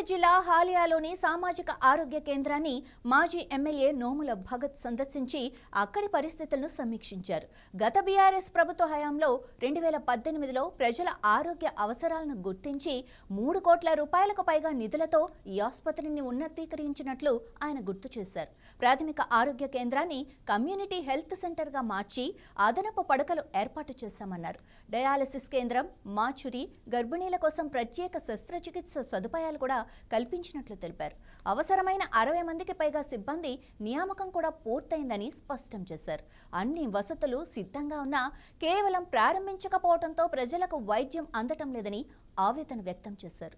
జిల్లా హాలియాలోని సామాజిక ఆరోగ్య కేంద్రాన్ని మాజీ ఎమ్మెల్యే నోముల భగత్ సందర్శించి అక్కడి పరిస్థితులను సమీక్షించారు. గత బీఆర్ఎస్ ప్రభుత్వ హయాంలో 2018లో ప్రజల ఆరోగ్య అవసరాలను గుర్తించి 3 కోట్ల రూపాయలకు పైగా నిధులతో ఈ ఆసుపత్రిని ఉన్నతీకరించినట్లు ఆయన గుర్తు చేశారు. ప్రాథమిక ఆరోగ్య కేంద్రాన్ని కమ్యూనిటీ హెల్త్ సెంటర్గా మార్చి అదనపు పడకలు ఏర్పాటు చేశామన్నారు. డయాలసిస్ కేంద్రం, మాచురి, గర్భిణీల కోసం ప్రత్యేక శస్త్రచికిత్స సదుపాయాలు కూడా కల్పించినట్లు తెలిపారు. అవసరమైన 60 మందికి పైగా సిబ్బంది నియామకం కూడా పూర్తయిందని స్పష్టం చేశారు. అన్ని వసతులు సిద్ధంగా ఉన్నా కేవలం ప్రారంభించకపోవడంతో ప్రజలకు వైద్యం అందటం లేదని ఆవేదన వ్యక్తం చేశారు.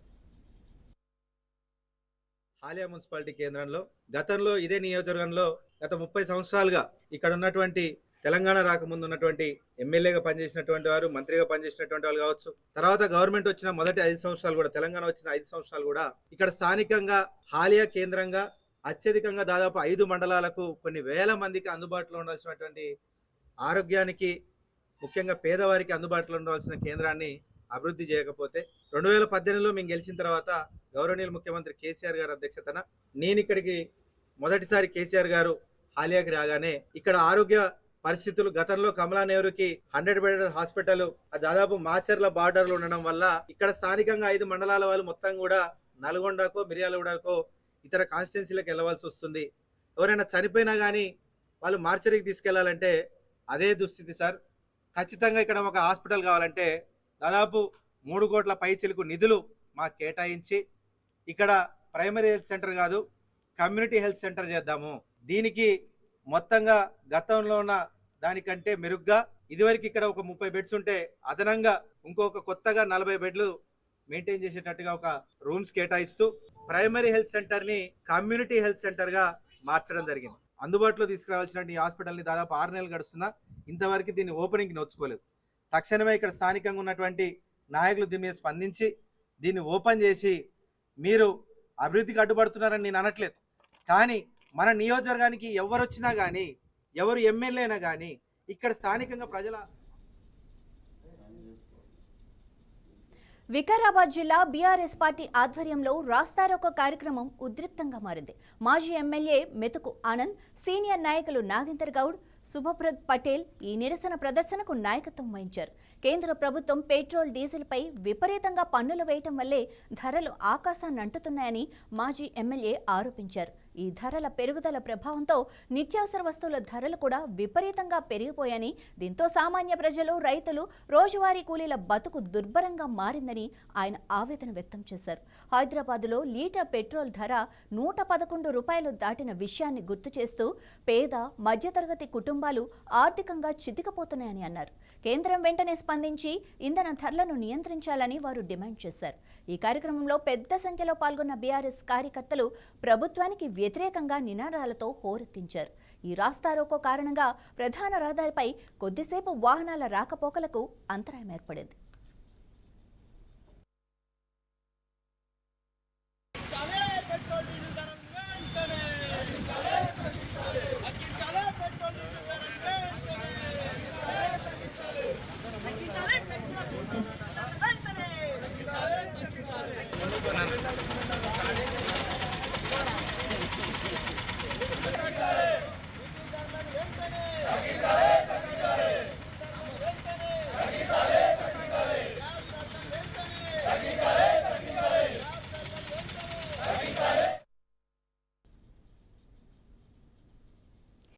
హాలియా మున్సిపాలిటీ కేంద్రంలో గతంలో ఇదే నియోజకవర్గంలో గత 30 సంవత్సరాలుగా ఇక్కడ ఉన్నటువంటి తెలంగాణ రాకముందు ఉన్నటువంటి ఎమ్మెల్యేగా పనిచేసినటువంటి వారు, మంత్రిగా పనిచేసినటువంటి వాళ్ళు కావచ్చు, తర్వాత గవర్నమెంట్ వచ్చిన మొదటి 5 సంవత్సరాలు కూడా, తెలంగాణ వచ్చిన 5 సంవత్సరాలు కూడా ఇక్కడ స్థానికంగా హాలియా కేంద్రంగా అత్యధికంగా దాదాపు 5 మండలాలకు కొన్ని వేల మందికి అందుబాటులో ఉండాల్సినటువంటి ఆరోగ్యానికి, ముఖ్యంగా పేదవారికి అందుబాటులో ఉండాల్సిన కేంద్రాన్ని అభివృద్ధి చేయకపోతే 2018లో మేము గెలిచిన తర్వాత గౌరవనీయులు ముఖ్యమంత్రి కేసీఆర్ గారి అధ్యక్షతన నేను ఇక్కడికి మొదటిసారి కేసీఆర్ గారు హాలియాకి రాగానే ఇక్కడ ఆరోగ్య పరిస్థితులు, గతంలో కమలా నెహ్రూకి 100 బెడ్ హాస్పిటల్ దాదాపు మాచర్ల బార్డర్లు ఉండడం వల్ల ఇక్కడ స్థానికంగా 5 మండలాల వాళ్ళు మొత్తం కూడా నల్గొండకో, మిర్యాలగూడకో ఇతర కాన్స్టిట్యున్సీలకు వెళ్ళవలసి వస్తుంది. ఎవరైనా చనిపోయినా కానీ వాళ్ళు మార్చరీకి తీసుకెళ్లాలంటే అదే దుస్థితి సార్. ఖచ్చితంగా ఇక్కడ ఒక హాస్పిటల్ కావాలంటే దాదాపు 3 కోట్ల పైచిలకు నిధులు మాకు కేటాయించి ఇక్కడ ప్రైమరీ హెల్త్ సెంటర్ కాదు, కమ్యూనిటీ హెల్త్ సెంటర్ చేద్దాము. దీనికి మొత్తంగా గతంలో ఉన్న దానికంటే మెరుగ్గా ఇదివరకు ఇక్కడ ఒక 30 బెడ్స్ ఉంటే అదనంగా ఇంకొక కొత్తగా 40 బెడ్లు మెయింటైన్ చేసేటట్టుగా ఒక రూమ్స్ కేటాయిస్తూ ప్రైమరీ హెల్త్ సెంటర్ని కమ్యూనిటీ హెల్త్ సెంటర్గా మార్చడం జరిగింది. అందుబాటులో తీసుకురావాల్సిన ఈ హాస్పిటల్ని దాదాపు 6 నెలలు గడుస్తున్నా ఇంతవరకు దీన్ని ఓపెనింగ్కి నోచుకోలేదు. తక్షణమే ఇక్కడ స్థానికంగా ఉన్నటువంటి నాయకులు దీని మీద స్పందించి దీన్ని ఓపెన్ చేసి, మీరు అభివృద్ధికి అడ్డుపడుతున్నారని నేను అనట్లేదు, కానీ మన నియోజకవర్గానికి ఎవరు వచ్చినా కానీ, ఎవరు ఎమ్మెల్యే అయినా కానీ ఇక్కడ స్థానికంగా ప్రజల వికారాబాద్ జిల్లా బీఆర్ఎస్ పార్టీ ఆధ్వర్యంలో రాస్తారోకో కార్యక్రమం ఉద్రిక్తంగా మారింది. మాజీ ఎమ్మెల్యే మెతుకు ఆనంద్, సీనియర్ నాయకులు నాగేందర్ గౌడ్, శుభప్రద్ పటేల్ ఈ నిరసన ప్రదర్శనకు నాయకత్వం వహించారు. కేంద్ర ప్రభుత్వం పెట్రోల్, డీజిల్పై విపరీతంగా పన్నులు వేయటం వల్లే ధరలు ఆకాశాన్ని అంటుతున్నాయని మాజీ ఎమ్మెల్యే ఆరోపించారు. ఈ ధరల పెరుగుదల ప్రభావంతో నిత్యావసర వస్తువుల ధరలు కూడా విపరీతంగా పెరిగిపోయాయని, దీంతో సామాన్య ప్రజలు, రైతులు, రోజువారీ కూలీల బతుకు దుర్భరంగా మారిందని ఆయన ఆవేదన వ్యక్తం చేశారు. హైదరాబాదులో లీటర్ పెట్రోల్ ధర 111 రూపాయలు దాటిన విషయాన్ని గుర్తు చేస్తూ పేద, మధ్యతరగతి కుటుంబాలు ఆర్థికంగా చితికిపోతున్నాయని అన్నారు. కేంద్రం వెంటనే స్పందించి ఇంధన ధరలను నియంత్రించాలని వారు డిమాండ్ చేశారు. ఈ కార్యక్రమంలో పెద్ద సంఖ్యలో పాల్గొన్న బీఆర్ఎస్ కార్యకర్తలు ప్రభుత్వానికి వ్యతిరేకంగా నినాదాలతో హోరెత్తించారు. ఈ రాస్తారోకో కారణంగా ప్రధాన రహదారిపై కొద్దిసేపు వాహనాల రాకపోకలకు అంతరాయం ఏర్పడింది.